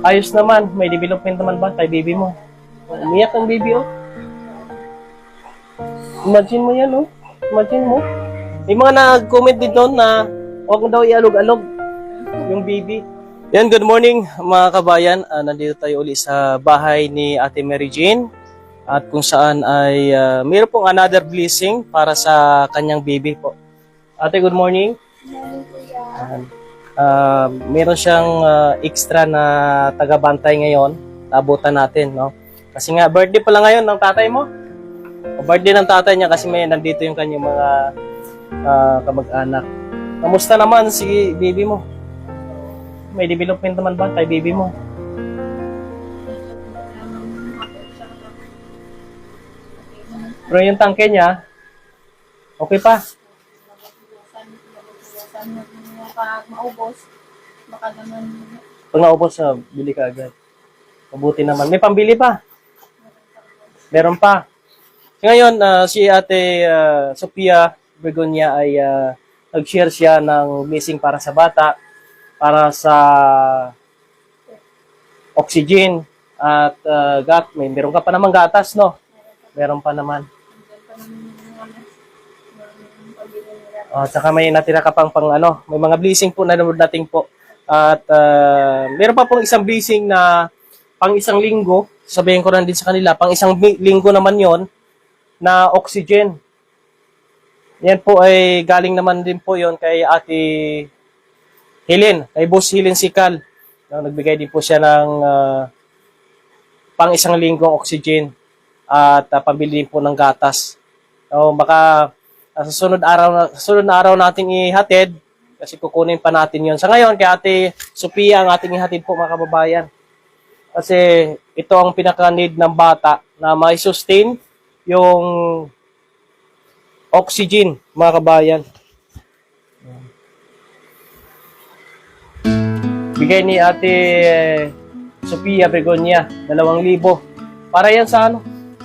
Ayos naman. May development naman ba kay baby mo? Umiyak ang baby, oh. Imagine mo yan, oh. Imagine mo. May mga nag-comment din doon na huwag mo daw ialog-alog yung baby. Yan, good morning mga kabayan. Nandito tayo uli sa bahay ni Ate Mary Jane. At kung saan ay mayroon pong another blessing para sa kanyang baby po. Ate, good morning. Meron siyang extra na taga-bantay ngayon. Abutan natin, no? Kasi nga, birthday pala ngayon ng tatay mo. O birthday ng tatay niya kasi may nandito yung kanyang mga kamag-anak. Kamusta naman si baby mo? May development naman ba kay baby mo? Pero yung tangke niya, okay pa? Pag maubos, baka naman... Pag naubos, bili ka agad. Mabuti naman. May pambili pa? Meron pa. So, ngayon, si Ate Sophia Begonia ay nag-share siya ng blessing para sa bata, para sa oxygen, at meron ka pa naman gatas, no? Meron pa naman. Saka may natira ka pang may mga blessing po na natin po. At meron pa pong isang blessing na pang isang linggo, sabihin ko rin din sa kanila, pang isang linggo naman yon na oxygen. Yan po ay galing naman din po yon kay Ate Helen, kay Boss Helen Sikal. Nagbigay din po siya ng pang isang linggong oxygen at pambili din po ng gatas. So, baka sa sunod na araw nating ihatid kasi kukunin pa natin yon. Sa ngayon, kay Ate Sophia ang ating ihatid po mga kababayan. Kasi ito ang pinaka-need ng bata na may sustain yung oxygen mga kababayan. Bigay ni Ate Sophia Begonia, 2,000. Para yan sa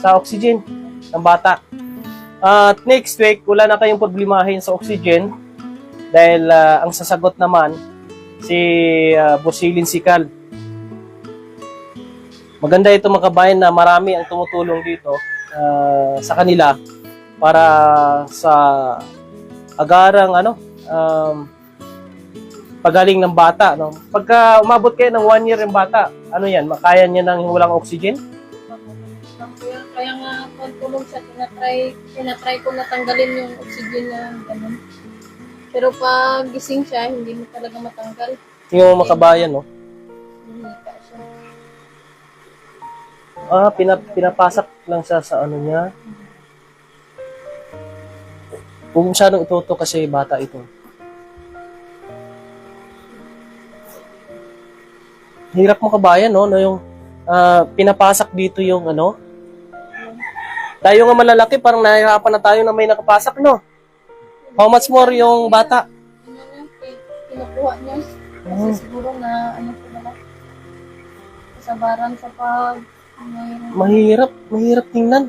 sa oxygen ng bata. At next week, wala na kayong problemahin sa oxygen dahil ang sasagot naman si Bosilin Sikal. Maganda ito mga kabayan na marami ang tumutulong dito sa kanila para sa agarang pagaling ng bata. No? Pagka umabot kayo ng 1 year ng bata, yan, makaya niya nang walang oxygen? Kaya nga, pagtulong siya, tinatry ko natanggalin yung oxygen na gano'n. Pero pag gising siya, hindi mo talaga matanggal. Yung makabayan, no? Hinika siya. Pinapasak lang siya sa niya. Huwag masyadong ituto kasi bata ito. Hirap mo kabayan, no? Yung pinapasak dito yung Tayo nga malalaki, parang nahihirapan na tayo na may nakapasak, no? How much more yung bata? Kinukuha niya. Kasi siguro na, pala, kasabaran sa pag... Mahirap tingnan.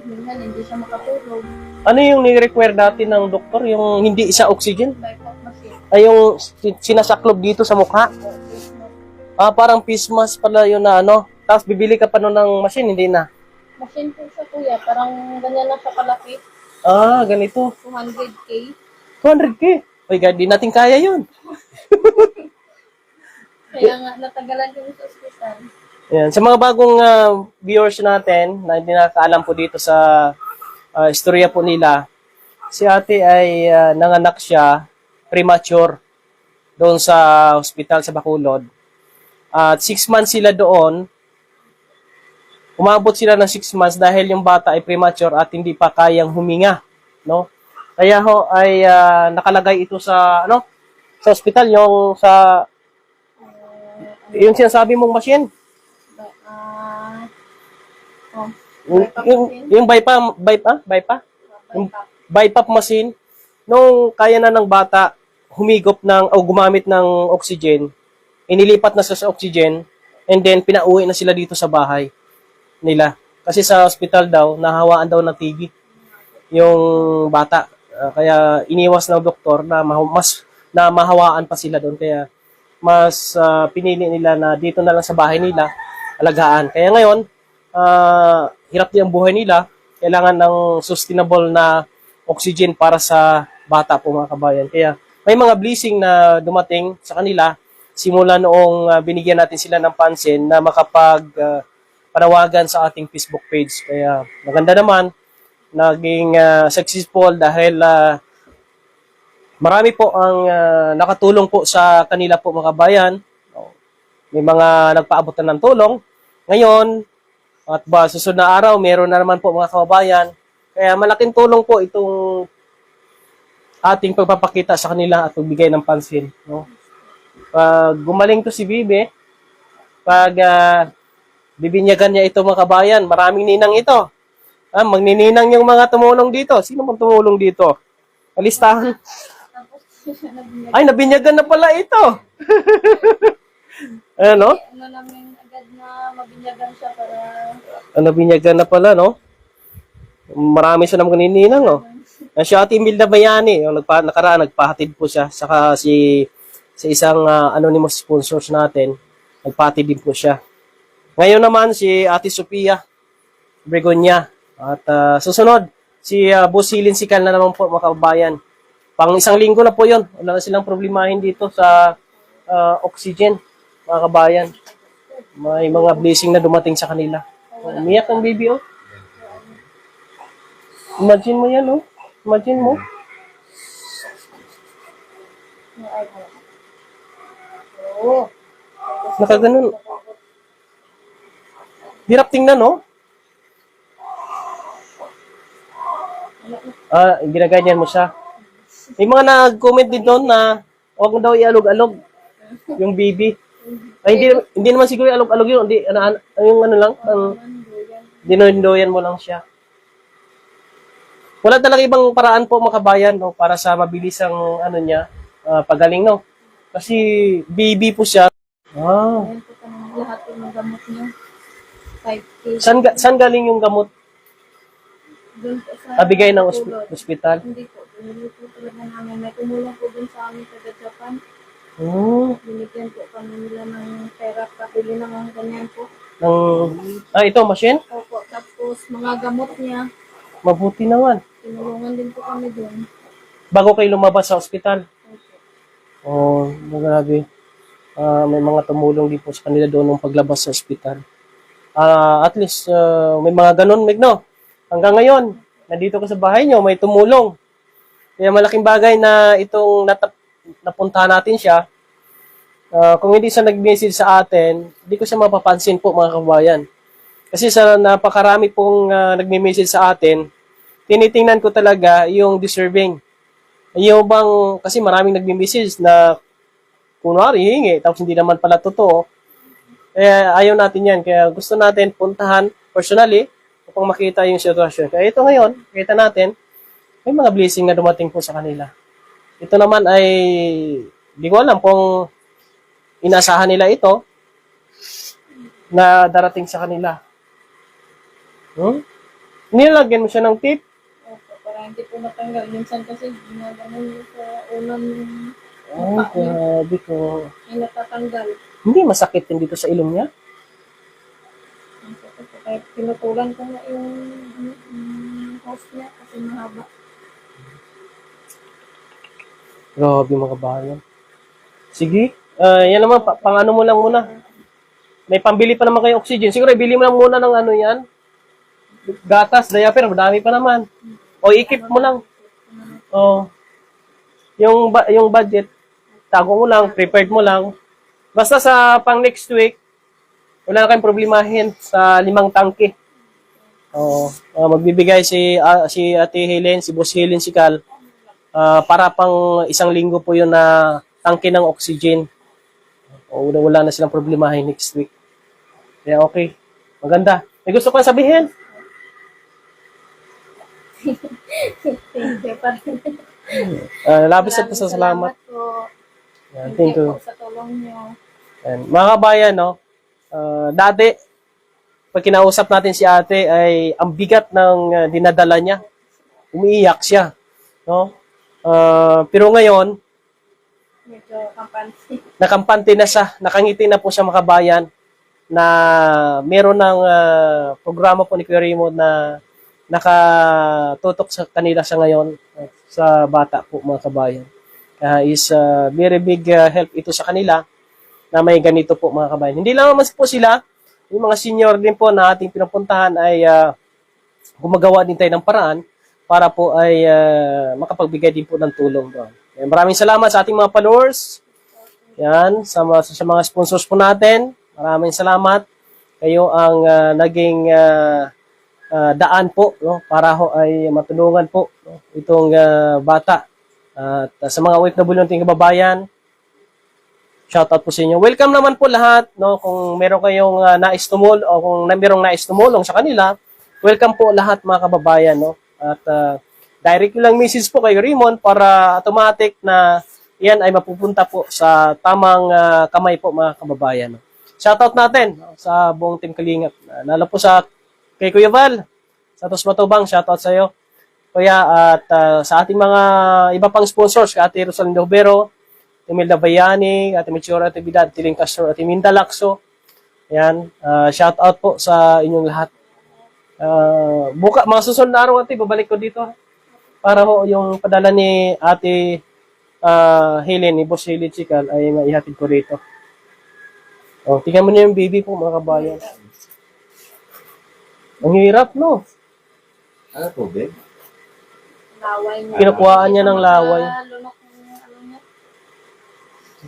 Hindi siya makatulog. Ano yung ni-require dati ng doktor? Yung hindi isa oxygen? Bypass machine. Ay, yung sinasaklob dito sa mukha? Parang face mask pala yun na Tapos bibili ka pa nun ng machine, hindi na? Machine po siya kuya. Parang ganyan na siya kalaki. Ganito. 200K. 200K? Oy, God, di natin kaya yun. Kaya nga, natagalan kami sa ospital. Yan. Sa mga bagong viewers natin na hindi nakakaalam po dito sa istorya po nila, si ate ay nanganak siya premature doon sa hospital sa Bacolod. At 6 months sila doon. Umabot sila ng 6 months dahil yung bata ay premature at hindi pa kayang huminga, no? Kaya ay nakalagay ito sa sa hospital yung sinasabi mong machine. Yung BiPAP machine, nung kaya na ng bata humigop o gumamit ng oxygen, inilipat na sa oxygen, and then pinauwi na sila dito sa bahay nila. Kasi sa hospital daw, nahawaan daw ng TB yung bata. Kaya iniwas ng doktor na mas na mahawaan pa sila doon. Kaya mas pinili nila na dito na lang sa bahay nila alagaan. Kaya ngayon, hirap din ang buhay nila. Kailangan ng sustainable na oxygen para sa bata po mga kabayan. Kaya may mga blessing na dumating sa kanila simula noong binigyan natin sila ng pansin na panawagan sa ating Facebook page. Kaya maganda naman, naging successful dahil marami po ang nakatulong po sa kanila po mga kabayan. May mga nagpaabot na ng tulong. Ngayon, at susunod na araw, meron na naman po mga kababayan. Kaya malaking tulong po itong ating pagpapakita sa kanila at pagbigay ng pansin. No? Pag gumaling to si Bibi, pag bibinyagan niya ito mga kabayan, maraming ninang ito. Magnininang yung mga tumulong dito. Sino man tumulong dito? Alistahan. Tapos siya nabinyagan. Ay, nabinyagan na pala ito. Ano? Ano namin agad na mabinyagan siya para Nabinyagan na pala, no? Marami siya namang nininang, no? Si Ate Imelda Bayani, yung nakaraan, nagpahatid po siya. Saka sa isang anonymous sponsors natin, nagpahatid din po siya. Ngayon naman, si Ate Sophia Bregonia. At susunod, si Boss Hilin Sikal na naman po, mga kababayan. Pang isang linggo na po yun. Wala na silang problemahin dito sa oxygen, mga kabayan. May mga blessing na dumating sa kanila. Umiyak ang baby, oh. Imagine mo yan, oh. Imagine mo. Oo. Nakaganon. Hirap tingnan, no? Ginaganyan mo siya. May mga nag-comment din doon na huwag mo daw ialog-alog yung baby. Ay, hindi naman siguro alog-alog yun. Hindi, yung ano lang, dinodoyan mo lang siya. Wala talaga ibang paraan po mga kabayan, no, para sa mabilis ang ano niya, pagaling, no. Kasi baby po siya. Wow. Ayan po kami lahat yung gamot niya. 5K. Saan galing yung gamot? Doon po sa Bigay ng tulog. ospital? Hindi po. Binili po talaga namin. May tumulong po dun sa amin sa Japan. Oh, Binigyan po kami nila ng pera. Kapili ng mga ganyan po. ito, machine? Opo. Tapos mga gamot niya. Mabuti naman. Tinulungan din po kami dun. Bago kayo lumabas sa ospital. Opo. Oh, grabe. May mga tumulong din po sa kanila doon nung paglabas sa ospital. At least, may mga ganun, Megno. Hanggang ngayon, nandito ka sa bahay nyo, may tumulong. Kaya malaking bagay na itong napuntahan natin siya. Kung hindi siya nag-message sa atin, hindi ko siya mapapansin po mga kabayan. Kasi sa napakarami pong nagme-message sa atin, tinitingnan ko talaga yung deserving. Yung bang, kasi maraming nagme-message na kunwari hingi, tapos hindi naman pala totoo. Kaya ayaw natin yan. Kaya gusto natin puntahan personally upang makita yung sitwasyon. Kaya ito ngayon, kita natin, may mga blessing na dumating po sa kanila. Ito naman ay, di ko alam kung inasahan nila ito na darating sa kanila. Nilagyan mo siya ng tip. Opo. Para hindi po matanggal. Minsan kasi ginaganon yung sa unang Ay, grabe ko. ay natatanggal. Hindi masakit din dito sa ilong niya. Kaya pinutulan ko nga yung host niya kasi mahaba. Grabe mga bayan. Sige. Yan naman, pang ano mo lang muna. May pambili pa naman kayo oxygen. Siguro, ibili mo lang muna ng ano yan. Gatas, diaper, madami pa naman. O, ikip mo lang. O, yung budget, tago mo lang, prepared mo lang. Basta sa pang next week, wala na kayong problemahin sa 5 tangke. Magbibigay si Ate Helen, si Boss Helen Sikal, para pang 1 linggo po yun na tangke ng oxygen. Wala na silang problemahin next week. Kaya okay. Maganda. May gusto ko sabihin? Thank you pa rin. Labis at pasasalamat. Po. Thank you. Po sa tulong niyo. And, mga kabayan, no, dati, pag kinausap natin si ate, ay ang bigat ng dinadala niya. Umiiyak siya. No? Pero ngayon, Medyo kampante. Nakampante na siya, nakangiti na po siya mga kabayan na meron ng programa po ni Kuya Raymond na nakatutok sa kanila sa ngayon, sa bata po mga kabayan. Is very big help ito sa kanila na may ganito po mga kabayan. Hindi lang naman po sila, yung mga senior din po na ating pinupuntahan ay gumagawa din tayo ng paraan para po ay makapagbigay din po ng tulong doon. Maraming salamat sa ating mga followers. Yan, sa mga sponsors po natin. Maraming salamat. Kayo ang naging daan po, no, para ho ay matulungan po, no, itong bata. At sa mga OFW nating kababayan, shoutout po sa inyo. Welcome naman po lahat, no, kung meron kayong nais tumulong o kung merong nais tumulong sa kanila, welcome po lahat mga kababayan, no. At direct lang message po kay Raymond para automatic na yan ay mapupunta po sa tamang kamay po mga kababayan. No? Shoutout natin, no, sa buong Team Kalingap. Lalo po sa kay Kuya Val, sa Tos Matubang, shoutout sa iyo. Kuya, at sa ating mga iba pang sponsors, kay Ate Rosalindo Hubero, Imelda Bayani, Ate Michora, Ate Vidal, Tiling Castro, Ate Minda Lacso. Yan, shoutout po sa inyong lahat. Mga susunod na araw ate, babalik ko dito para ho yung padala ni Ate Helen, ni Boss Helen Chikal ay maihatid ko rito. Oh, tingnan mo niyo yung baby po mga kabayan. Ang hirap, no? Ano po, babe? Laway niya. Kinukuhaan niya ng laway. Lunok yung ano niya.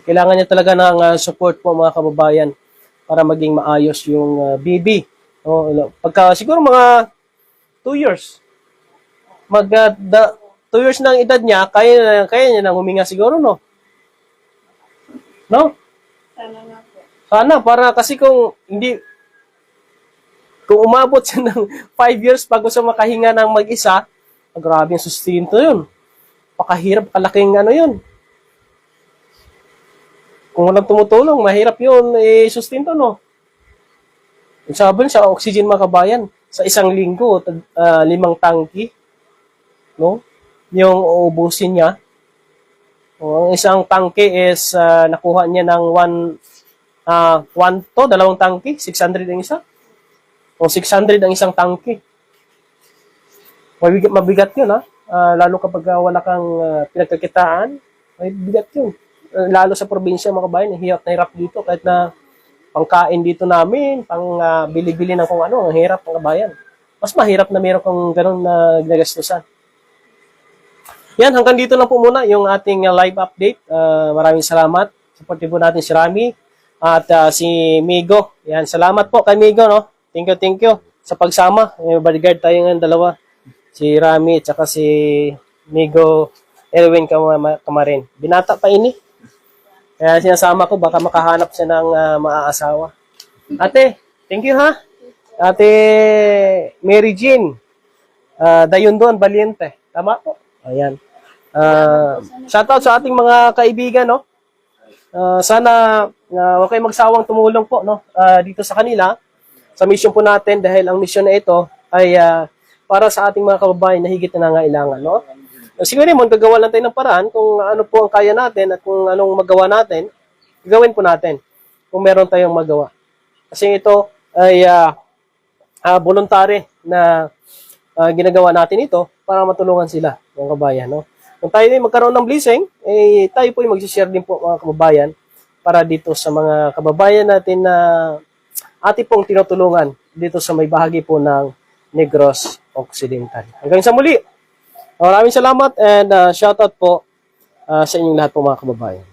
Kailangan niya talaga ng support po mga kababayan para maging maayos yung baby. Oh, pagka siguro mga 2 years. 2 years na ang edad niya, kaya niya nang huminga siguro, no? No? Sana nga po. Sana, para kasi kung umabot siya ng 5 years bago siya makahinga ng mag-isa, grabe yung sustento yun. Pakahirap, kalaking ano yun. Kung walang tumutulong, mahirap yun, sustento, no? Sabi sa oxygen mga kabayan, sa isang linggo, 5 tangki, no? Yung uubusin niya. Ang isang tangke is nakuha niya ng 2 tangke, 600 ang isa. O 600 ang isang tangke. Mabigat yun, ha? Lalo kapag wala kang pinagkakitaan, may bigat yun. Lalo sa probinsya mga kabayan, hirap na hirap dito kahit na pangkain dito namin, pang bili-bili ng kung ano, ang hirap mga kabayan. Mas mahirap na meron kang ganun na ginagastusan. Yan, hanggang dito lang po muna yung ating live update. Maraming salamat. Supportin po natin si Rami at si Migo. Yan, salamat po kay Migo, no? Thank you sa pagsama. May bodyguard tayo ng dalawa. Si Rami at saka si Migo Erwin Kamarin. Binata pa ini. Kaya sinasama ko, baka makahanap siya ng maaasawa. Ate, thank you ha. Ate Mary Jean. Dayon doon, Valiente. Tama po. Ayan. Shoutout sa ating mga kaibigan, no? Sana huwag kayong magsawang tumulong po, no? Dito sa kanila, sa mission po natin, dahil ang mission na ito ay para sa ating mga kababayan na higit na nangailangan, no? Siguro naman, gagawa lang tayo ng paraan kung ano po ang kaya natin at kung anong magawa natin, gawin po natin kung meron tayong magawa. Kasi ito ay voluntary na ginagawa natin ito para matulungan sila, mga kabayan, no? Kung tayo ay magkaroon ng blessing, tayo po ay mag-share din po mga kababayan para dito sa mga kababayan natin na ating pong tinutulungan dito sa may bahagi po ng Negros Occidental. Hanggang sa muli, maraming salamat and shoutout po sa inyong lahat po mga kababayan.